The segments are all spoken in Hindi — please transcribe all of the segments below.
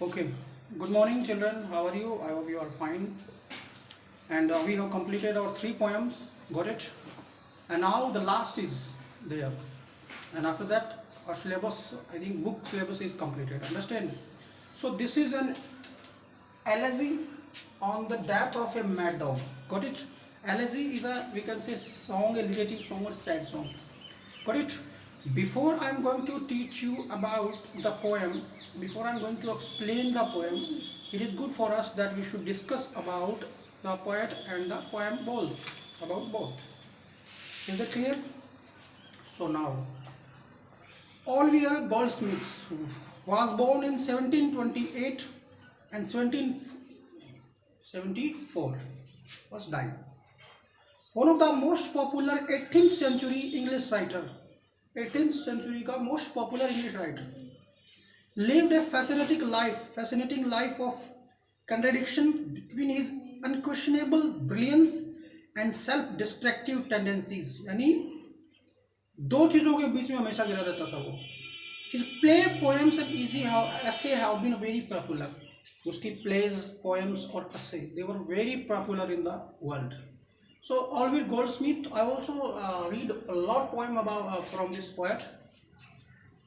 Okay, good morning children. How are you? I hope you are fine. And we have completed our 3 poems. Got it? And now the last is there. And after that, our syllabus, I think book syllabus is completed. Understand? So this is an elegy on the death of a mad dog. Got it? Elegy is a, we can say, song, a relative song or sad song. Got it? Before I'm going to teach you about the poem, before I'm going to explain the poem, it is good for us that we should discuss about the poet and the poem both, about both. Is that clear? So now, Oliver Goldsmith was born in 1728 and 1774 was died. One of the most popular 18th century English writer, 18th century का most popular English writer, lived a fascinating life of contradiction between his unquestionable brilliance and self-destructive tendencies. यानी दो चीज़ों के बीच में हमेशा गिरा रहता था वो. His play, poems and essay have been very popular. उसकी plays, poems और essay, they were very popular in the world. So Oliver Goldsmith, I also read a lot poem about from this poet.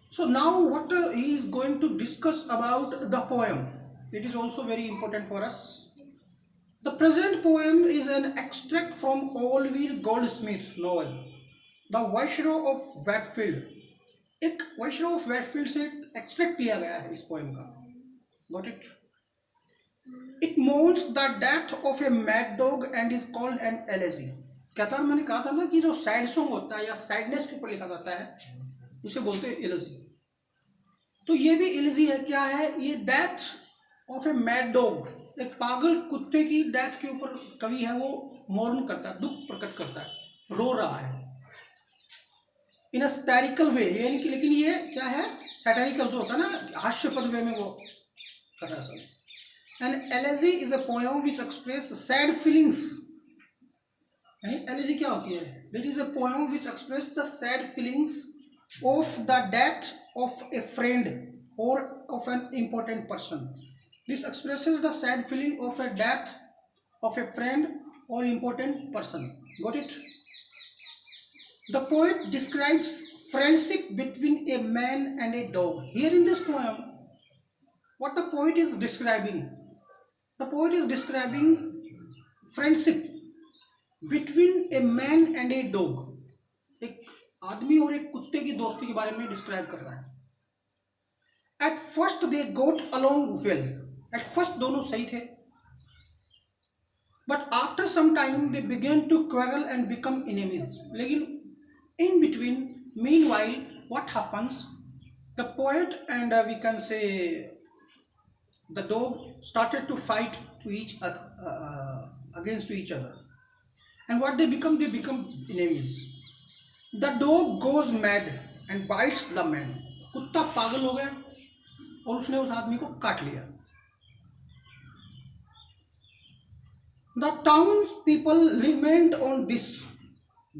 So now what he is going to discuss about the poem, it is also very important for us. The present poem is an extract from Oliver Goldsmith novel, The Viceroy of Wakefield. एक Viceroy of Wakefield से extract किया गया है इस poem का. Got it? It mourns the death of a mad dog and is called an elegy. क्या था, मैंने कहा था ना कि जो सैड सॉन्ग होता है या सैडनेस के ऊपर लिखा जाता है उसे बोलते हैं एलेजी. तो ये भी एलेजी है. क्या है ये? Death of a mad dog, एक पागल कुत्ते की डेथ के ऊपर कवि है वो मोर्न करता है, दुख प्रकट करता है, रो रहा है इन अ सैटारिकल वे. यानी कि लेकिन ये क्या है, सैटारिकल जो होता है ना, हास्यपद वे में वो कर रहा है. An elegy is a poem which expresses sad feelings. Elegy क्या होती है? It is a poem which expresses the sad feelings of the death of a friend or of an important person. This expresses the sad feeling of a death of a friend or important person. Got it? The poet describes friendship between a man and a dog. Here in this poem, what the poet is describing? The poet is describing friendship between a man and a dog. एक आदमी और एक कुत्ते की दोस्ती के बारे में डिस्क्राइब कर रहा है. At first they got along well. At first दोनों सही थे. But after some time they began to quarrel and become enemies. लेकिन in between, meanwhile, what happens? The poet and we can say the dog started to fight to against each other, and what they become enemies. The dog goes mad and bites the man. कुत्ता पागल हो गया और उसने उस आदमी को काट लिया. The townspeople lament on this.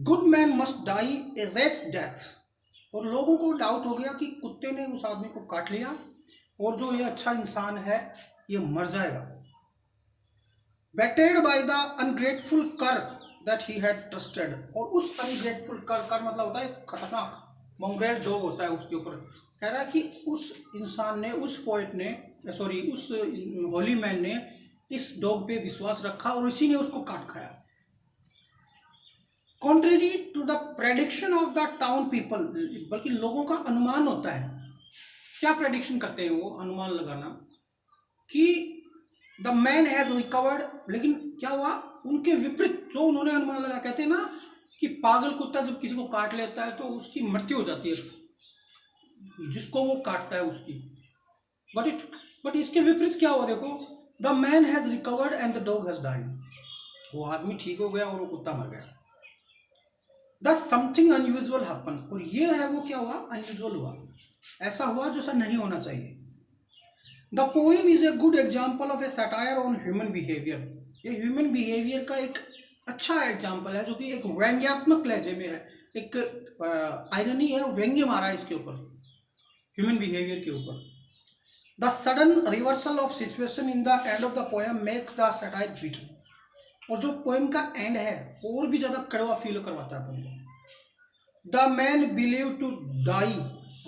Good man must die a rash death. और लोगों को डाउट हो गया कि कुत्ते ने उस आदमी को काट लिया और जो ये अच्छा इंसान है ये मर जाएगा. Battered by the ungrateful cur that he had trusted. और उस ungrateful cur मतलब होता है खतरनाक, mongrel dog होता है उसके ऊपर. कह रहा है कि उस इंसान ने, उस पोएट ने, सॉरी उस होली मैन ने इस डॉग पे विश्वास रखा और इसी ने उसको काट खाया. Contrary to the prediction of the town people, बल्कि लोगों का अनुमान होता है. क्या प्रेडिक्शन करते हैं वो? अनुमान लगाना कि द मैन हैज रिकवर्ड. लेकिन क्या हुआ? उनके विपरीत जो उन्होंने अनुमान लगा. कहते हैं ना कि पागल कुत्ता जब किसी को काट लेता है तो उसकी मृत्यु हो जाती है, जिसको वो काटता है उसकी. बट इसके विपरीत क्या हुआ? देखो, the man has recovered and the dog has died. वो आदमी ठीक हो गया और वो कुत्ता मर गया. Thus something unusual happened. और ये है वो क्या हुआ? अनयूजुअल हुआ, ऐसा हुआ जो ऐसा नहीं होना चाहिए. The poem is a good example of a satire on human behavior. ये ह्यूमन बिहेवियर का एक अच्छा एग्जाम्पल है जो कि एक व्यंग्यात्मक लहजे में है. एक आयरनी है, व्यंग्य मारा है इसके ऊपर, ह्यूमन बिहेवियर के ऊपर. The sudden reversal of situation in the end of the poem makes the satire bitter. और जो पोएम का एंड है और भी ज्यादा कड़वा फील करवाता है अपन को। The man believe to die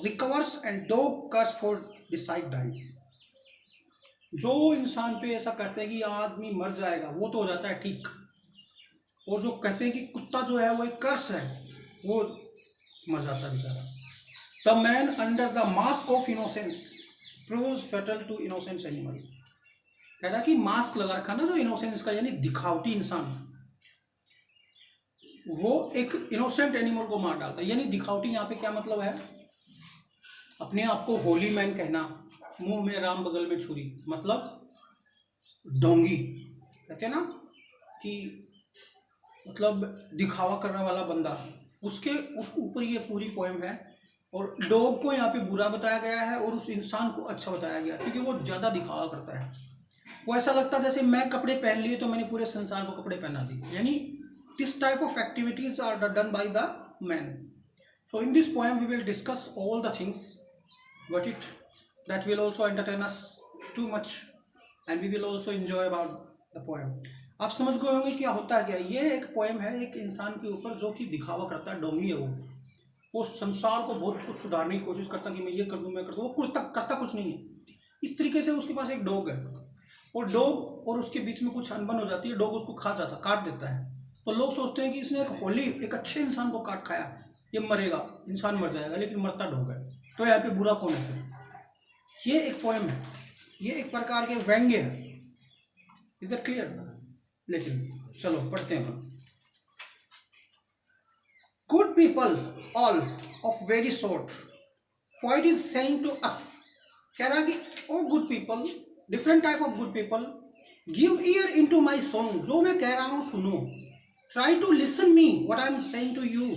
recovers and dog कस फॉर डिसाइड डाइज। जो इंसान पे ऐसा कहते हैं कि आदमी मर जाएगा वो तो हो जाता है ठीक, और जो कहते हैं कि कुत्ता जो है वो एक कर्स है वो मर जाता है बेचारा। The man under the mask of innocence proves fatal to innocence animal. कह रहा कि मास्क लगा रखा ना जो इनोसेंस का, यानी दिखावटी इंसान, वो एक इनोसेंट एनिमल को मार डालता है। यानी दिखावटी यहाँ पे क्या मतलब है, अपने आप को होली मैन कहना, मुंह में राम बगल में छुरी, मतलब ढोंगी कहते हैं ना कि मतलब दिखावा करने वाला बंदा, उसके ऊपर ये पूरी पोएम है। और डॉग को यहाँ पे बुरा बताया गया है और उस इंसान को अच्छा बताया गया क्योंकि वो ज़्यादा दिखावा करता है। वो ऐसा लगता है जैसे मैं कपड़े पहन लिए तो मैंने पूरे संसार को कपड़े पहना दिए, यानी this type of activities are done by the man. So in this poem we will discuss all the things but it that will also entertain us too much and we will also enjoy about the poem. आप समझ गए होंगे क्या होता है क्या। ये एक पोएम है एक इंसान के ऊपर जो कि दिखावा करता है, डोंगी है वो संसार को बहुत कुछ सुधारने की कोशिश करता है कि मैं ये कर दूं मैं कर दूं, वो करता कुछ नहीं है। इस तरीके से उसके पास एक डॉग है और डॉग और उसके बीच में कुछ अनबन हो जाती है, डॉग उसको खा जाता काट देता है। तो लोग सोचते हैं कि इसने एक होली एक अच्छे इंसान को काट खाया, ये मरेगा, इंसान मर जाएगा, लेकिन मरता डॉग है। तो यहाँ पे बुरा कौन है फिर। ये एक पोएम है, ये एक प्रकार के व्यंग्य है। Is that clear. लेकिन चलो पढ़ते हैं अपन। Good people, all of very sort. Poet is saying to us, कह रहा कि oh good people, different type of good people, give ear into my song. जो मैं कह रहा हूँ सुनो. Try to listen me what I am saying to you.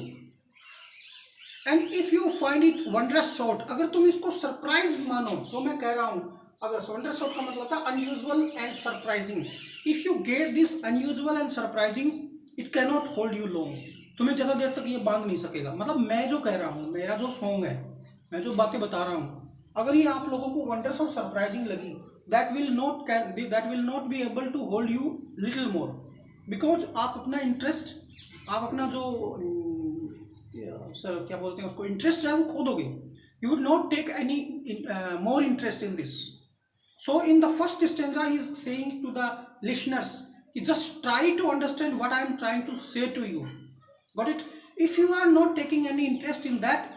And if you find it wondrous sort, अगर तुम इसको सरप्राइज मानो जो मैं कह रहा हूँ, अगर wondrous sort का मतलब था unusual and surprising. If you get this unusual and surprising, it cannot hold you long. तुम्हें ज़्यादा देर तक ये बांध नहीं सकेगा। मतलब मैं जो कह रहा हूँ, मेरा जो सॉन्ग है, मैं जो बातें बता रहा हूँ, अगर ये आप लोगों को वंडरस और सरप्राइजिंग लगी, that will not be able to hold you little more, because आप अपना इंटरेस्ट, आप अपना जो सर क्या बोलते हैं उसको, इंटरेस्ट है वो खो दोगे। You would not take any more interest in this. So in the first stanza he is saying to the listeners कि just try to understand what I am trying to say to you. Got it? If you are not taking any interest in that,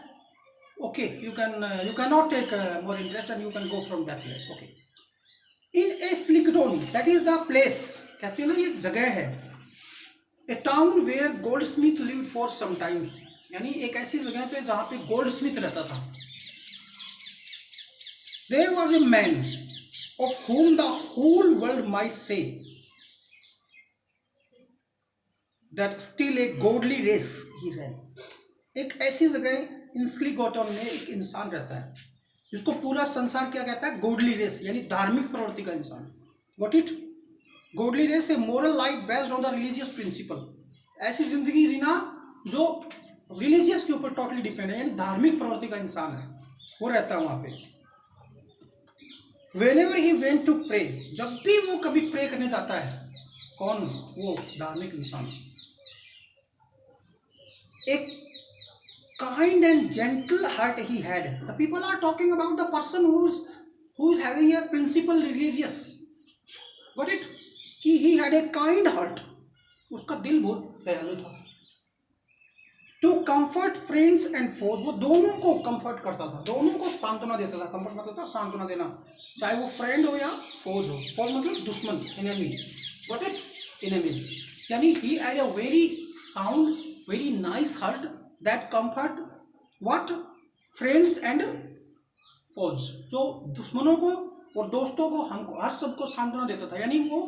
okay, you cannot take more interest and you can go from that place. Okay. In a Flicktone, that is the place, कहते हैं ना ये जगह है, a town where Goldsmith lived for some times, यानी एक ऐसी जगह पे जहाँ पे गोल्डस्मिथ रहता था। There was a man of whom the whole world might say that still a godly race he ran. एक ऐसी जगह इंस्लीगोटन में एक इंसान रहता है जिसको पूरा संसार क्या कहता है, गॉडली रेस, यानी धार्मिक प्रवृत्ति का इंसान। Got it? Godly race a moral life based on the religious principle. ऐसी जिंदगी जीना जो रिलीजियस के ऊपर टोटली डिपेंड है, यानी धार्मिक प्रवृत्ति का इंसान है, वो रहता है वहां पे। Whenever he went to pray, जब भी वो कभी प्रे करने जाता है, कौन? वो धार्मिक इंसान। एक kind and gentle heart he had. The people are talking about the person who is having a principle religious. Got it? कि he had a kind heart. उसका दिल बहुत दयालु था। To comfort friends and foes, वो दोनों को comfort करता था, दोनों को सांत्वना देता था। comfort मतलब था सांत्वना देना, चाहे वो friend हो या foes हो। foes मतलब दुश्मन, enemy. Got it? Enemies. यानी he had a very sound, very nice heart that comfort what? Friends and foes. जो दुश्मनों को और दोस्तों को, हमको हर सबको सांत्वना देता था, यानी वो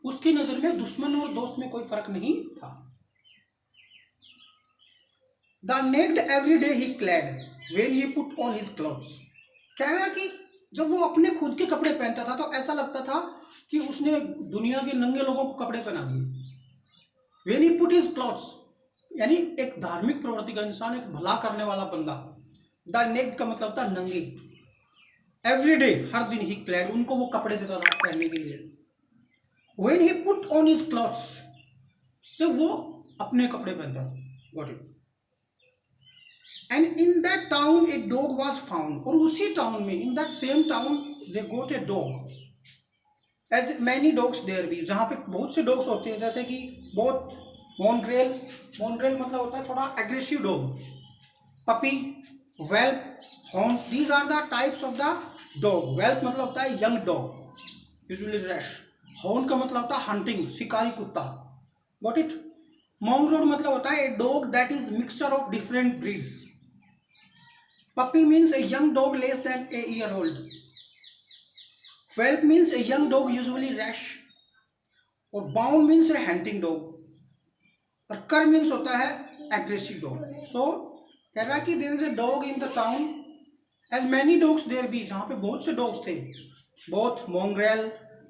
उसकी नजर में दुश्मन और दोस्त में कोई फर्क नहीं था। The naked every day he clad when he put on his clothes. कह रहा कि जब वो अपने खुद के कपड़े पहनता था तो ऐसा लगता था कि उसने दुनिया के नंगे लोगों को कपड़े पहना दिए। When he put his clothes, यानी एक धार्मिक प्रवृत्ति का इंसान, एक भला करने वाला बंदा। द नेक्ड का मतलब था नंगे। एवरी डे, हर दिन ही क्लैड, उनको वो कपड़े देता था पहनने के लिए। When he put on his clothes, जब वो अपने कपड़े पहनता था। Got it. And in that town a dog was found, और उसी टाउन में, in that same town they got a dog as many dogs there भी, जहाँ पे बहुत से डॉग्स होते हैं, जैसे कि बहुत मोनग्रेल, मोनग्रेल मतलब होता है थोड़ा एग्रेसिव डॉग, पपी, वेल्प, हॉर्न, these are the types of the dog. Whelp मतलब होता है यंग डॉग, यूजुअली रैश। हॉर्न का मतलब होता है हंटिंग, शिकारी कुत्ता। Got it. मॉन्ग्रोड मतलब होता है a dog that is mixture of different breeds. Puppy means a young dog less than a year old. Whelp means a young dog, usually rash, और bound means a hunting dog, और cur means होता है aggressive dog. So कह रहा है कि there is a dog in the town, as many dogs there be, जहाँ पे बहुत से dogs थे, both mongrel,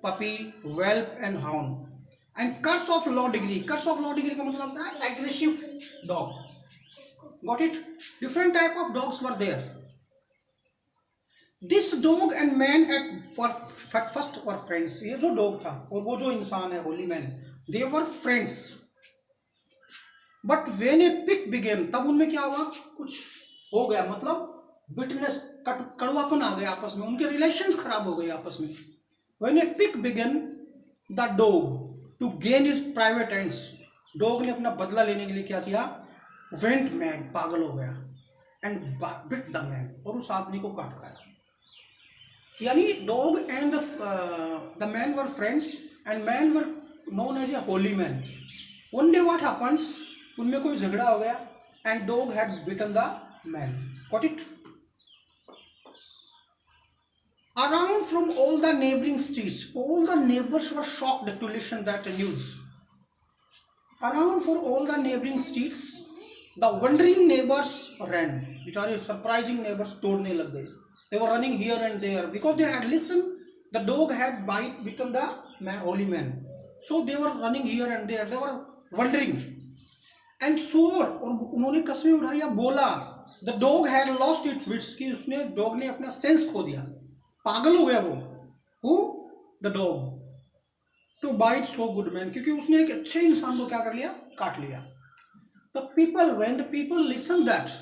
puppy, whelp and hound, and curs of low degree. Curs of low degree का मतलब होता है aggressive dog. Got it? Different type of dogs were there. This dog and man at first were friends. ये जो डॉग था और वो जो इंसान है, holy man, they were friends. But when a pique began, तब उनमें क्या हुआ, कुछ हो गया, मतलब बिटनेस, कड़वापन आ गया आपस में, उनके रिलेशंस खराब हो गए आपस में। When a pique began the dog to gain his private ends, dog ने अपना बदला लेने के लिए क्या किया, वेंट मैन, पागल हो गया, एंड बिट द मैन, और उस आदमी को काट खाया। यानी dog and the man were friends and man were known as a holy man. One day what happens, उनमें कोई झगड़ा हो गया, and dog had bitten the man. Got it. Around from all the neighbouring streets, all the neighbours were shocked to listen that news. Around for all the neighbouring streets the wondering neighbours ran, बेचारे सरप्राइजिंग नेबर्स दौड़ने लग गए। They were running here and there because they had listened. The dog had bitten the man, holy man. So they were running here and there. They were wondering and swore, और उन्होंने कसमें उठाई या बोला, the dog had lost its wits, कि उसने, डॉग ने अपना सेंस खो दिया, पागल हो गया वो। Who? The dog. To bite so good man, क्योंकि उसने एक अच्छे इंसान को क्या कर लिया, काट लिया। The people, when the people listened that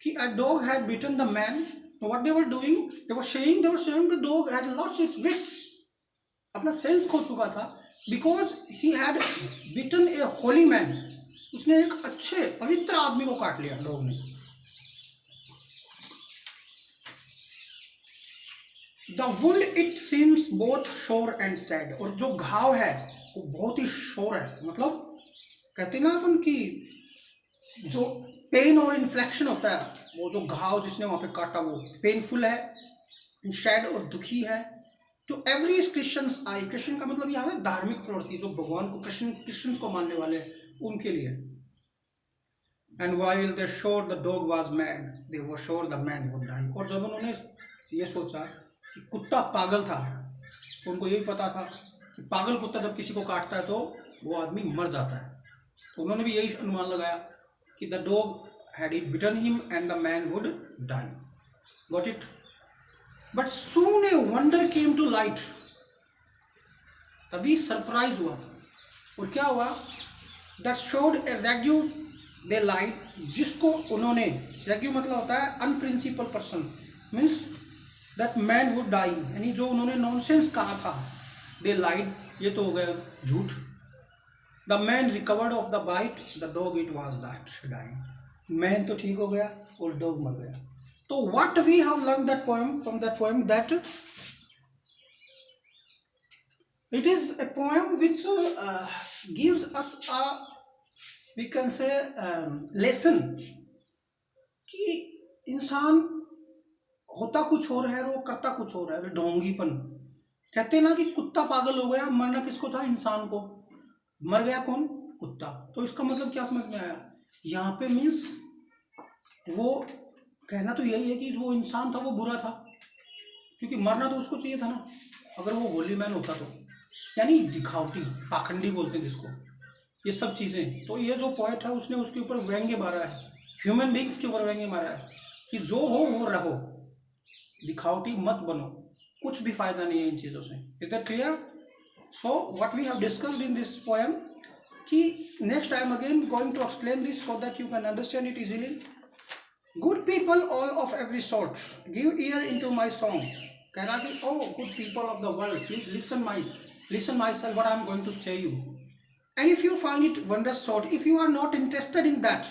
कि a dog had bitten the man, what they were doing, they were saying the dog had lost its wits, अपना सेंस खो चुका था, because he had bitten a holy man, उसने एक अच्छे पवित्र आदमी को काट लिया डॉग ने। The wound it seems both sore and sad, और जो घाव है वो बहुत ही शोर है, मतलब कहते ना अपन की जो पेन और इन्फ्लेक्शन होता है, वो जो घाव जिसने वहां पे काटा वो पेनफुल है, सैड और दुखी है। तो एवरी क्रिश्चियंस आई, क्रिश्चियन का मतलब यहाँ है धार्मिक प्रवृत्ति, जो भगवान को, क्रिश्चियंस को मानने वाले उनके लिए। And while they sure the dog was mad, they were sure the man would die, और जब उन्होंने ये सोचा कि कुत्ता पागल था, तो उनको यही पता था कि पागल कुत्ता जब किसी को काटता है तो वो आदमी मर जाता है, तो उन्होंने भी यही अनुमान लगाया कि the dog had it bitten him and the man would die. Got it? But soon a wonder came to light. तभी सरप्राइज हुआ, और क्या हुआ, that showed a ragu they lied, जिसको उन्होंने, ragu मतलब होता है unprincipled person, means that man would die, यानी जो उन्होंने नॉनसेंस कहा था, they lied, ये तो हो गया झूठ। The man recovered of the bite, the dog it was that died. Man तो ठीक हो गया और डॉग मर गया। तो what we have learn that poem from that poem, that it is a poem which gives us a, we can say, lesson, कि इंसान होता कुछ और है और वो करता कुछ और है, ढोंगीपन। कहते हैं ना कि कुत्ता पागल हो गया, मरना किसको था, इंसान को, मर गया कौन, कुत्ता। तो इसका मतलब क्या समझ में आया यहाँ पे, मीन्स वो कहना तो यही है कि जो इंसान था वो बुरा था, क्योंकि मरना तो उसको चाहिए था ना, अगर वो होली मैन होता तो, यानी दिखावटी, पाखंडी बोलते हैं जिसको, ये सब चीज़ें। तो ये जो पोएट है उसने उसके ऊपर व्यंग्य मारा है, ह्यूमन बींग्स के ऊपर व्यंग्य मारा है कि जो हो वो रहो, दिखावटी मत बनो, कुछ भी फायदा नहीं है इन चीज़ों से। Is that clear? So what we have discussed in this poem कि next I am again going to explain this so that you can understand it easily. Good people all of every sort give ear into my song. कह रहा कि O good people of the world please listen my self what I am going to say you. And if you find it wondrous sort, if you are not interested in that,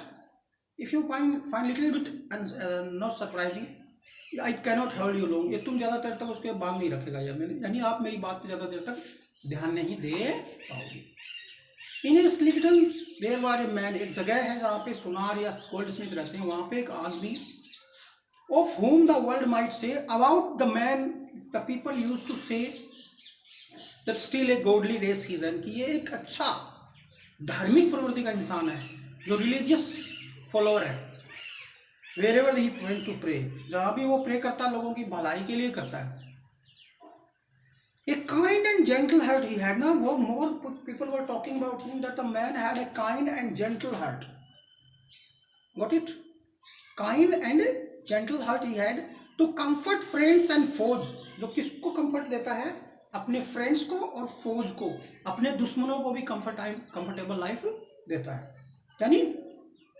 if you find little bit not surprising, I cannot hold you long, ये तुम ज़्यादा देर तक उसके बांध नहीं रखेगा, यानी आप मेरी बात पे ज़्यादा देर तक ध्यान नहीं दे पाओगे। इन ए स्लिगटन देयर वर ए मैन, एक जगह है जहाँ पे सुनार या गोल्ड स्मिथ रहते हैं, वहाँ पे एक आदमी, of whom the world might say about the man the people used to say that still a godly race he ran, कि ये एक अच्छा धार्मिक प्रवृत्ति का इंसान है, जो रिलीजियस फॉलोअर है। wherever he went to pray, जहाँ भी वो प्रे करता लोगों की भलाई के लिए करता है। A kind and gentle heart he had, ना वो more people were talking about him that the man had a kind and gentle heart. Got it? Kind and gentle heart he had to comfort friends and foes, जो किसको कंफर्ट देता है? अपने फ्रेंड्स को और फोज को, अपने दुश्मनों को भी कंफर्टेबल लाइफ देता है। यानी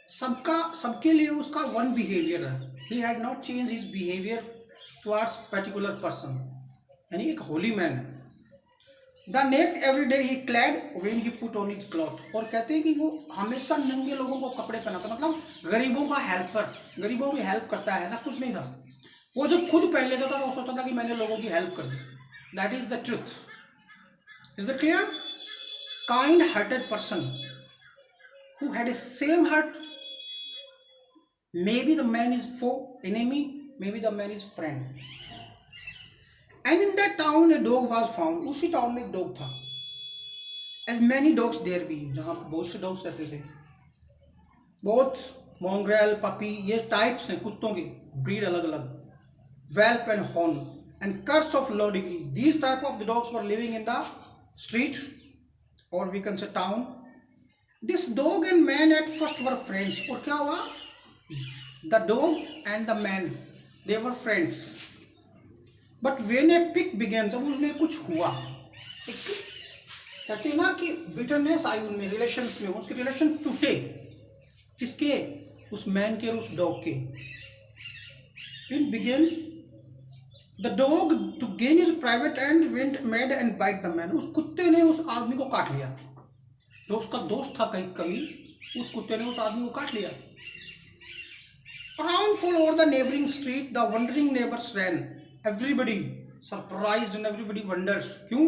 सबके लिए उसका वन बिहेवियर है। He had not change his behaviour towards particular person, यानी एक होली मैन है। The naked every day he clad when he put on his cloth, और कहते हैं कि वो हमेशा नंगे लोगों को कपड़े पहनाता, मतलब गरीबों का हेल्पर, गरीबों की हेल्प करता है, ऐसा कुछ नहीं था। वो जब खुद पहन लेता था तो वो सोचता था कि मैंने लोगों की हेल्प कर दी। That is the truth. Is the clear? Kind hearted person who had a same heart, maybe the man is foe, enemy, maybe the man is friend. And in that town a dog was found, उसी टाउन में एक डॉग था। as many dogs there be, जहाँ बहुत से डॉग्स रहते थे, बहुत mongrel, puppy, ये टाइप्स हैं कुत्तों की, ब्रीड अलग अलग, whelp and hound and curs of low degree, these type of the dogs were living in the street or we can say town. This dog and man at first were friends, और क्या हुआ? The dog and the man, they were friends. But when a pick began, जब उसमें कुछ हुआ, कहते हैं ना कि बिटरनेस आई उनमें, रिलेशंस में, उसके रिलेशन टूटे। किसके? उस मैन के और उस डॉग के। It began the dog to gain his private end went mad and bite the man. उस कुत्ते ने उस आदमी को काट लिया, जो उसका दोस्त था कभी, उस कुत्ते ने उस आदमी को काट लिया। Around full over the neighboring street, the wondering neighbors ran. Everybody surprised and everybody wonders. क्यों?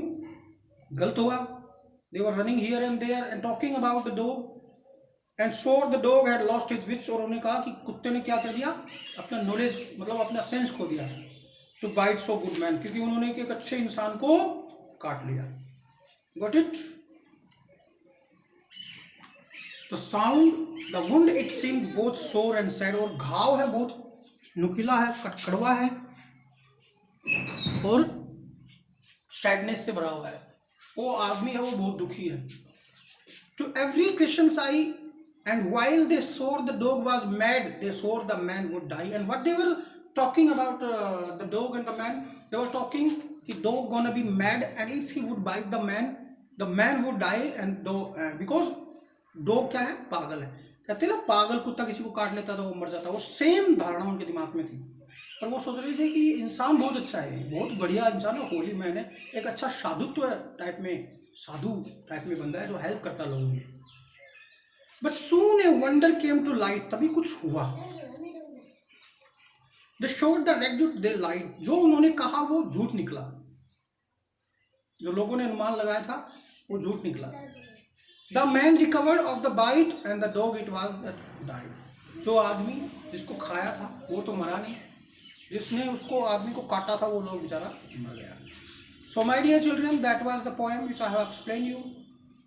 गलत हुआ। They were running here and there and talking about the dog, and so the dog had lost his wits, और उन्होंने कहा कि कुत्ते ने क्या कर दिया? अपना नॉलेज, मतलब अपना सेंस खो दिया। To bite so good man, क्योंकि उन्होंने एक अच्छे इंसान को काट लिया। Got it? The sound, the wound it seemed both sore and sad, और घाव है बहुत नुकीला है, कड़वा है और सैडनेस से भरा हुआ है। वो आदमी है, वो बहुत दुखी है। To every Christian's eye, and while they swore the dog was mad, they swore the man would die. And what they were talking about, the dog and the man, they were talking कि dog gonna be mad, and if he would bite the man would die, and because dog क्या है? पागल है। कहते हैं ना, पागल कुत्ता किसी को काट लेता तो वो मर जाता। वो सेम धारणा उनके दिमाग में थी, पर वो सोच रहे थे कि इंसान बहुत अच्छा है, बहुत बढ़िया इंसान है, होली मैन है, एक अच्छा साधु टाइप में बंदा है जो हेल्प करता लोगों की। But soon a wonder came to light, तभी कुछ हुआ। They showed the rogues they light, जो उन्होंने कहा वो झूठ निकला, जो लोगों ने अनुमान लगाया था वो झूठ निकला। The man recovered of the bite and the dog it was that died. जो आदमी जिसको खाया था वो तो मरा नहीं, जिसने उसको आदमी को काटा था वो लोग बेचारा मर गया। So my dear children, that was the poem which I have explained you.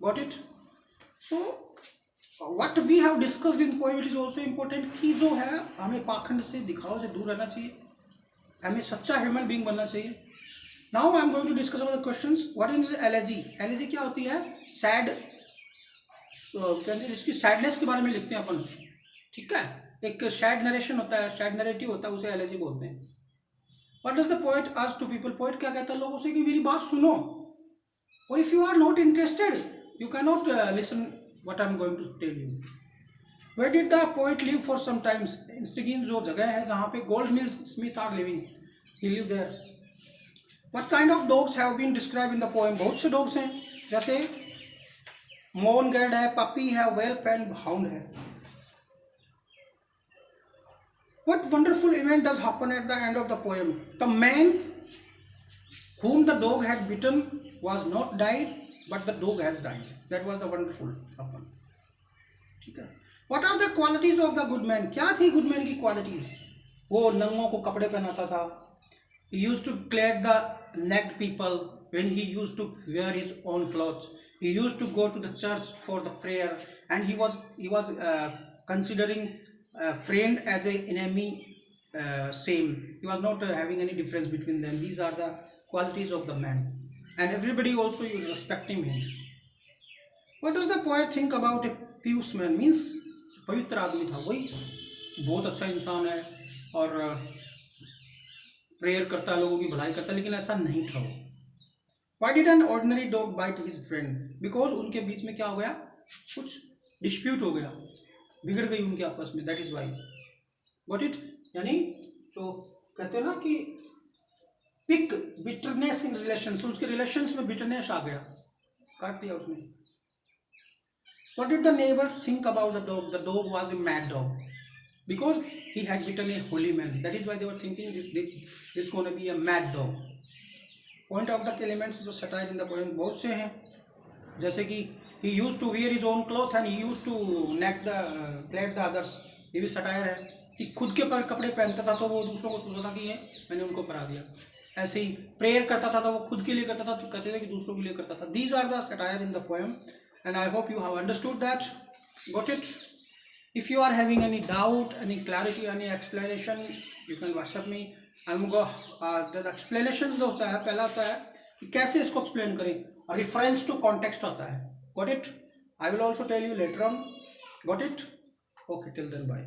Got it? So what we have discussed in poem, it is also important कि जो है हमें पाखंड से, दिखाव से दूर रहना चाहिए, हमें सच्चा ह्यूमन बीइंग बनना चाहिए। Now I am going to discuss about the questions. What is elegy? Elegy क्या होती है? सैड, जिसकी सैडनेस के बारे में लिखते हैं अपन, ठीक है। एक सैड नरेशन होता है, सैड नरेटिव होता है, उसे एलेजी बोलते हैं। What does the poet ask to people? Poet क्या कहता है लोगों से कि मेरी बात सुनो. Or if you are not interested, you cannot listen what I am going to tell you. Where did the poet live for some times? Instigan जो जगह है जहाँ पे Goldsmith Smith are living, he lived there. What kind of dogs have been described in the poem? बहुत से dogs हैं, जैसे Mongrel है, puppy है, whelp and hound है. What wonderful event does happen at the end of the poem? The man whom the dog had bitten was not died, but the dog has died. That was the wonderful happen. ठीक है. What are the qualities of the good man? क्या थी good man की qualities? वो नंगों को कपड़े पहनाता था. He used to clothe the naked people when he used to wear his own clothes. He used to go to the church for the prayer, and he was considering friend as a enemy same. He was not having any difference between them. These are the qualities of the man, and everybody also is respecting him. What does the poet think about a pious man? Means पवित्र आदमी था, वही बहुत अच्छा इंसान है और प्रेयर करता है, लोगों की भलाई करता है, लेकिन ऐसा नहीं था वो. Why did an ordinary dog bite his friend? Because उनके बीच में क्या हो गया, कुछ डिस्प्यूट हो गया, बिगड़ गई उनके आपस में. That is why. Got it? यानी जो कहते हैं ना कि पिक बिटरनेस इन रिलेशंस, उसके रिलेशंस में बिटरनेस आ गया, काट दिया उसने. What did the neighbor think about the dog? The dog was a mad dog because he had bitten a holy man. That is why they were thinking this going to be a mad dog. Point of the elements जो satire in the poem बहुत से हैं, जैसे कि he used to wear his own cloth and he used to clad the others. ये भी satire है कि खुद के पर कपड़े पहनता था तो वो दूसरों को सोचता था कि ये मैंने उनको पहना दिया. ऐसे ही प्रेयर करता था तो वो खुद के लिए करता था तो कहते थे कि दूसरों के लिए करता था. These are the satire in the poem. And I hope you have understood that. Got it? If you are having any doubt, any clarity, any explanation, you can WhatsApp me. I'm go the explanations जो होता है, पहला होता है कि कैसे इसको explain करें, और reference to context होता है. Got it? I will also tell you later on. Got it? Okay, till then, bye.